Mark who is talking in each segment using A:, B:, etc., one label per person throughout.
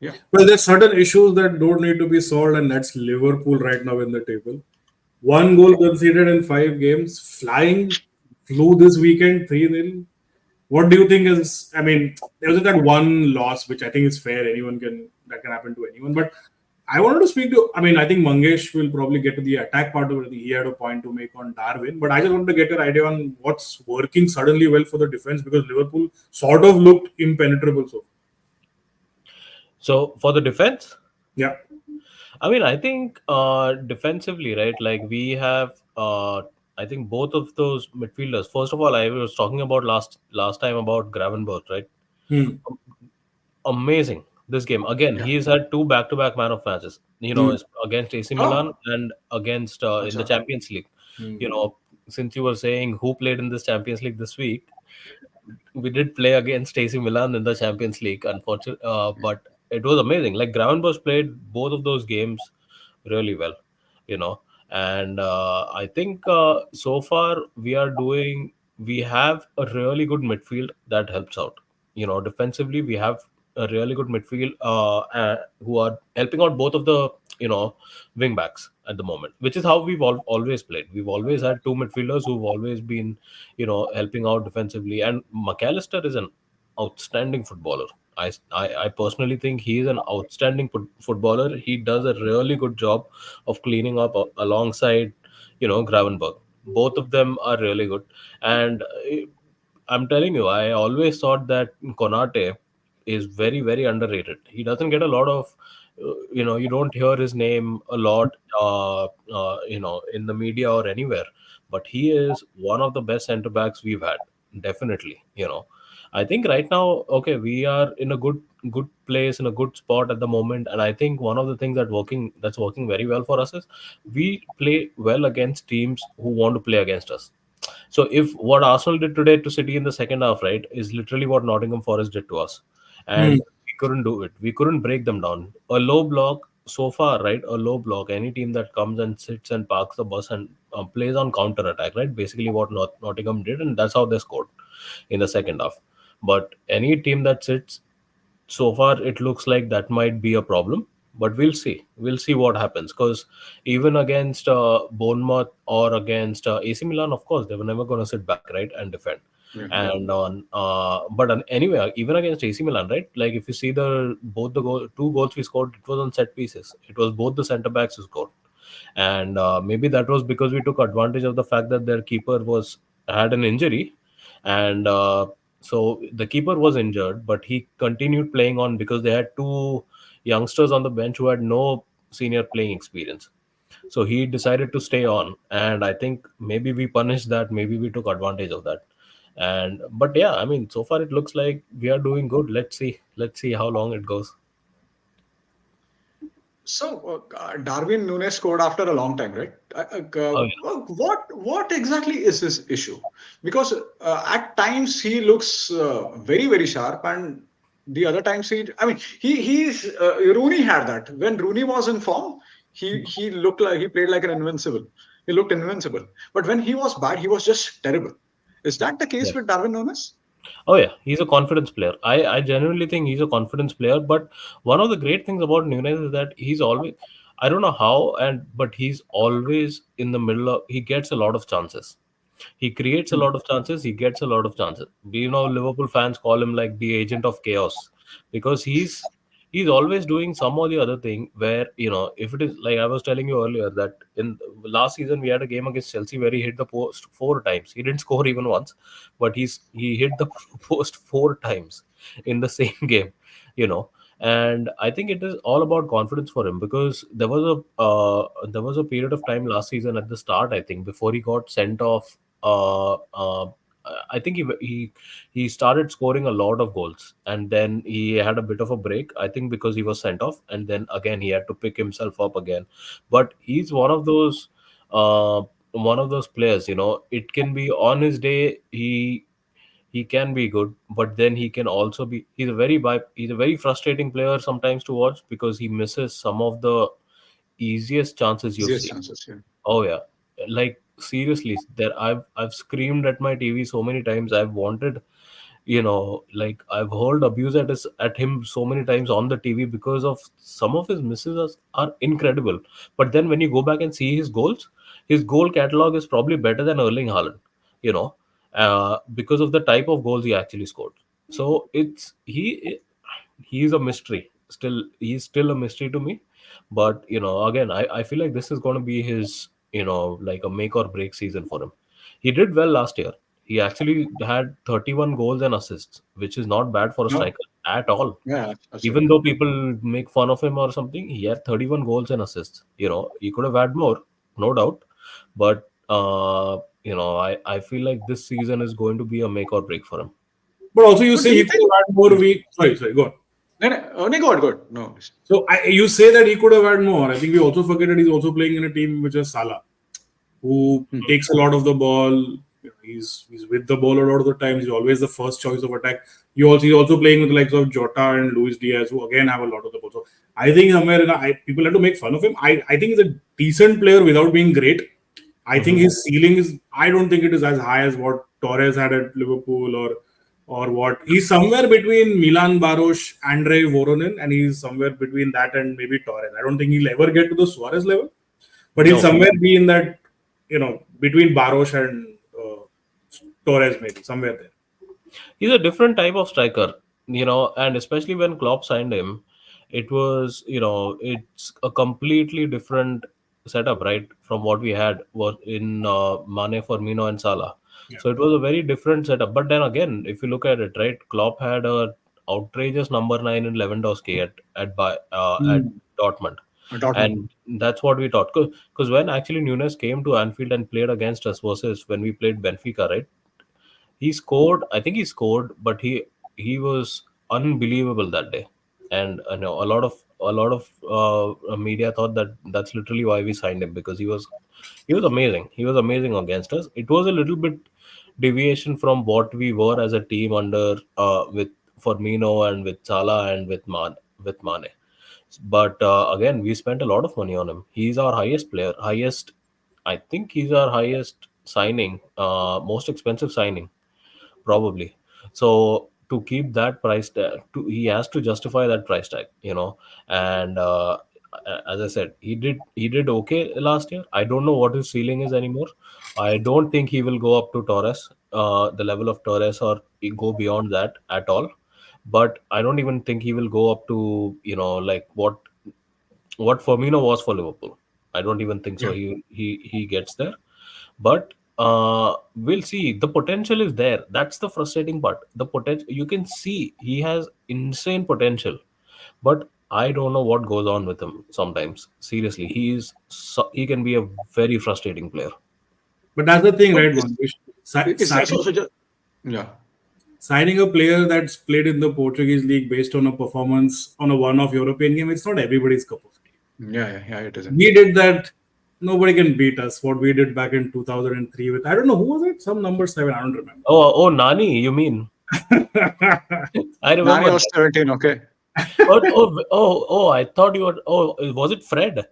A: Yeah.
B: Well, there's certain issues that don't need to be solved, and that's Liverpool right now in the table. One goal conceded in 5 games, flying, flew this weekend 3-0. What do you think is? I mean, there was that one loss, which I think is fair. Anyone can that can happen to anyone. But I wanted to speak to. I mean, I think Mangesh will probably get to the attack part of it. He had a point to make on Darwin, but I just wanted to get your idea on what's working suddenly well for the defense because Liverpool sort of looked impenetrable. So
C: So for the defense,
B: yeah,
C: I mean, I think defensively, right? Like we have, I think both of those midfielders. First of all, I was talking about last time about Gravenberch, right?
B: hmm.
C: Amazing this game again.
A: Yeah.
C: He's had two back-to-back man of matches.
B: Hmm.
C: Against AC
A: Oh,
C: Milan and against in the
A: acha.
C: Champions League. You
B: Hmm.
C: know, since you were saying who played in this Champions League this week, we did play against AC Milan in the Champions League, unfortunately,
A: Yeah.
C: but it was amazing. Like Gravenberch played both of those games really well, you know, and I think so far we have a really good midfield that helps out. Defensively we have a really good midfield who are helping out both of the wing backs at the moment, which is how we've always played. We've always had two midfielders who've always been helping out defensively. And McAllister is an outstanding footballer. I personally think he is an outstanding footballer. He does a really good job of cleaning up alongside, Gravenberg. Both of them are really good. And I'm telling you, I always thought that Konate is very, very underrated. He doesn't get a lot of, you don't hear his name a lot, in the media or anywhere. But he is one of the best centre backs we've had, definitely. I think right now, okay, we are in a good place, in a good spot at the moment. And I think one of the things that's working very well for us is we play well against teams who want to play against us. So if what Arsenal did today to City in the second half, right, is literally what Nottingham Forest did to us,
B: Hmm.
C: and we couldn't do it. We couldn't break them down. A low block so far, right? A low block. Any team that comes and sits and parks the bus and plays on counter attack, right? Basically, what Nottingham did, and that's how they scored in the second half. But any team that sits, so far it looks like that might be a problem, but we'll see what happens, because even against Bournemouth or against AC Milan, of course they were never going to sit back, right, and defend.
A: Yeah.
C: And on but anyway, even against AC Milan, right, like if you see the both the two goals we scored, it was on set pieces. It was both the center backs who scored. And maybe that was because we took advantage of the fact that their keeper was had an injury. And so the keeper was injured, but he continued playing on because they had two youngsters on the bench who had no senior playing experience. So he decided to stay on, and I think maybe we punished that, maybe we took advantage of that. And but yeah, I mean, so far it looks like we are doing good. Let's see how long it goes.
A: So Darwin Nunez scored after a long time, right?
C: Oh,
A: What exactly is his issue? Because at times he looks very very sharp, and the other times I mean, he's Rooney had that when Rooney was in form. He looked like he played like an invincible. He looked invincible, but when he was bad, he was just terrible. Is that the
C: yeah.
A: case with Darwin Nunez?
C: Oh yeah, he's a confidence player. I genuinely think he's a confidence player. But one of the great things about Nunez is that he's always, I don't know how, but he's always in the middle of. He gets a lot of chances. He creates a
A: Hmm.
C: lot of chances. He gets a lot of chances. Liverpool fans call him like the agent of chaos, because he's always doing some or the other thing where, if it is like I was telling you earlier, that in last season we had a game against Chelsea where he hit the post 4 times. He didn't score even once, but he hit the post 4 times in the same game, you know. And I think it is all about confidence for him, because there was a period of time last season at the start, I think, before he got sent off. I think he started scoring a lot of goals, and then he had a bit of a break, I think, because he was sent off, and then again he had to pick himself up again. But he's one of those players. It can be on his day, he can be good, but then he can also be he's a very frustrating player sometimes to watch, because he misses some of the easiest chances you've
A: Easiest
C: seen.
A: chances, yeah.
C: Oh yeah, like seriously, there I've screamed at my TV so many times. I've wanted Like I've heard abuse at him so many times on the TV because of some of his misses are incredible. But then when you go back and see his goals, his goal catalog is probably better than Erling Haaland, you know, because of the type of goals he actually scored. So he's a mystery. He's still a mystery to me. But again, I feel like this is going to be his, like a make or break season for him. He did well last year. He actually had 31 goals and assists, which is not bad for a
A: No,
C: striker at all.
A: yeah,
C: Even
A: absolutely.
C: though people make fun of him or something, he had 31 goals and assists. He could have had more, no doubt. But I feel like this season is going to be a make or break for him.
B: But also, you
A: So do
B: say
A: you
B: he could
A: think?
B: have had more week. Sorry, go on.
A: No, no, no, good, good. No.
B: So you say that he could have had more. I think we also forget that he's also playing in a team which is Salah, who
A: Hmm.
B: takes a lot of the ball. He's with the ball a lot of the times. He's always the first choice of attack. He's also playing with the likes of Jota and Luis Diaz, who again have a lot of the ball. So I think somewhere people have to make fun of him. I think he's a decent player without being great. I think
C: Mhm.
B: his ceiling is. I don't think it is as high as what Torres had at Liverpool or what. He's somewhere between Milan Baros, Andrei Voronin, and he's somewhere between that and maybe Torres. I don't think he'll ever get to the Suarez level, but he'll
C: No.
B: somewhere be in that, between Baros and Torres, maybe somewhere there.
C: He's a different type of striker, and especially when Klopp signed him, it's a completely different setup, right, from what we had was in Mane, Firmino, and Salah.
B: Yeah.
C: So it was a very different setup. But then again, if you look at it, right, Klopp had a outrageous number nine in Lewandowski at
B: Hmm.
C: Dortmund,
A: Dortmund.
C: and that's what we thought. Because when actually Nunez came to Anfield and played against us versus when we played Benfica, right? He scored. I think he scored, but he was unbelievable that day. And a lot of media thought that that's literally why we signed him, because he was amazing. He was amazing against us. It was a little bit deviation from what we were as a team under with Firmino and with Salah and with Mane. But again, we spent a lot of money on him. He's our highest player, highest. I think he's our highest signing, most expensive signing probably. So to keep that price tag, he has to justify that price tag, and as I said, he did okay last year. I don't know what his ceiling is anymore. I don't think he will go up to Torres, the level of Torres, or go beyond that at all. But I don't even think he will go up to, like what Firmino was for Liverpool. I don't even think so.
A: Yeah.
C: He gets there, but we'll see. The potential is there. That's the frustrating part. The potential, you can see he has insane potential, but I don't know what goes on with him sometimes. Seriously, he can be a very frustrating player.
B: But that's the thing,
A: So
B: right,
A: is
B: Mangesh?
A: so just yeah.
B: Signing a player that's played in the Portuguese league based on a performance on a one-off European game, it's not everybody's cup of tea.
A: Yeah, yeah, yeah, it isn't.
B: We did that. Nobody can beat us. What we did back in 2003 with, I don't know who was it, some number seven. I don't remember.
C: Oh, Nani, you mean? I
A: Nani
C: remember
A: was
C: that.
A: 17, okay.
C: Oh, I thought you were. Oh, was it Fred?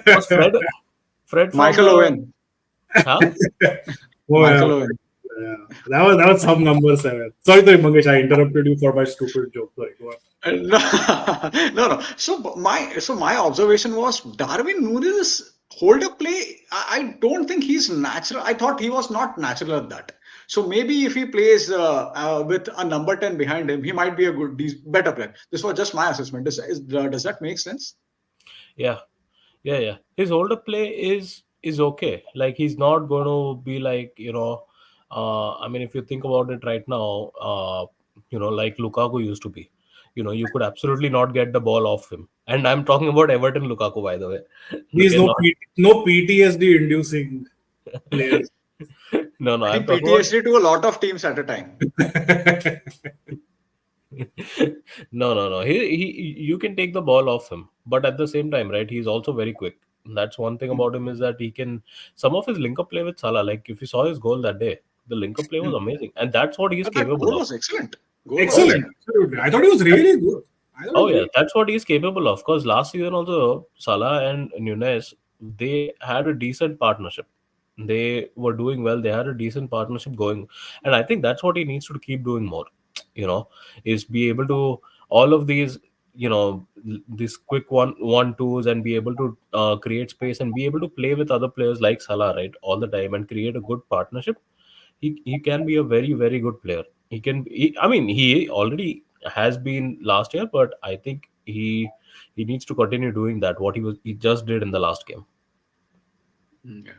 C: Was Fred from
A: Michael
C: the?
A: Owen.
C: Huh?
B: Oh yeah,
A: Michael Owen.
B: yeah. That was some number seven. Sorry, Mangesh, I interrupted you for my stupid joke. Sorry, go on.
A: No, no, no. So my observation was Darwin Nunez hold up play. I don't think he's natural. I thought he was not natural at that. So maybe if he plays with a number 10 behind him, he might be a better player. This was just my assessment. Does that make sense?
C: Yeah, yeah. His older play is okay. Like he's not going to be like I mean, if you think about it right now, like Lukaku used to be. You could absolutely not get the ball off him. And I'm talking about Everton Lukaku, by the way.
B: He's
C: Okay,
B: no
C: not.
B: no PTSD inducing players.
C: No,
A: I
C: I'm
A: think
C: talking about.
A: PTSD to a lot of teams at a time.
C: No. You can take the ball off him, but at the same time, right? He's also very quick. That's one thing
A: Hmm.
C: about him, is that he can some of his link up play with Salah. Like if you saw his goal that day, the link up play was
A: Hmm.
C: amazing, and that's what he's
A: But that goal
C: capable of.
A: was excellent. Goal was
C: Oh yeah,
B: Excellent,
A: excellent.
B: absolutely. I thought he was really good. I thought he
C: oh
B: was
C: yeah,
B: really.
C: that's what he's capable of. Because last season also, Salah and Nunez, they had a decent partnership. They were doing well. They had a decent partnership going, and I think that's what he needs to keep doing more. you know, is be able to all of these, these quick one twos, and be able to create space and be able to play with other players like Salah, right, all the time, and create a good partnership. He can be a very very good player. I mean, he already has been last year, but I think he needs to continue doing that what he just did in the last game.
A: Mm, yeah.